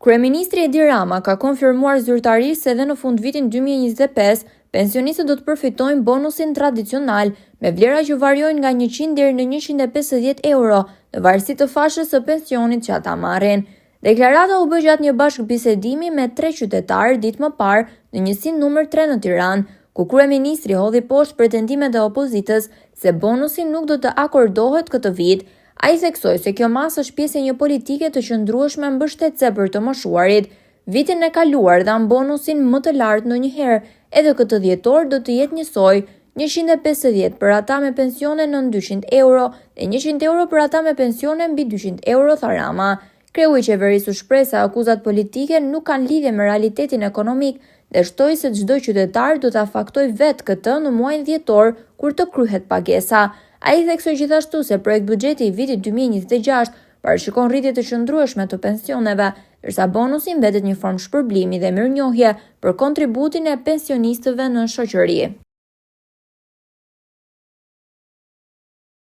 Kryeministri Edi Rama ka konfirmuar zyrtarisht se edhe në fund vitin 2025, pensionistët do të përfitojnë bonusin tradicional me vlera që variojnë nga 100 deri në 150 euro në varësi të fashës së pensionit që ata marrin. Deklarata u bë gjatë një bashkëbisedimi me 3 qytetarë ditë më parë në njësinë numër 3 në Tiranë, ku kryeministri hodhi poshtë pretendimet e opozitës se bonusi nuk do të akordohet këtë vit. Ai theksoi se kjo masë është pjesë e një politike të qëndrueshme mbështetëse për të moshuarit. Vitin e kaluar dhan bonusin më të lartë ndonjëherë, edhe këtë dhjetor do të jetë njësoj, 150 për ata me pensione nën 200 euro dhe 100 euro për ata me pensione mbi 200 euro, tha Rama. Kreu i qeverisë u shpreh se akuzat politike nuk kanë lidhje me realitetin ekonomik dhe shtoi se çdo qytetar do ta faktojë vetë këtë në muajin dhjetor kur të kryhet pagesa. Ai theksoi gjithashtu se projekt buxheti i vitit 2026 parashikon rritje të qëndrueshme të pensioneve, ndërsa bonusi mbetet një formë shpërblimi dhe mirënjohje për kontributin e pensionistëve në shoqëri.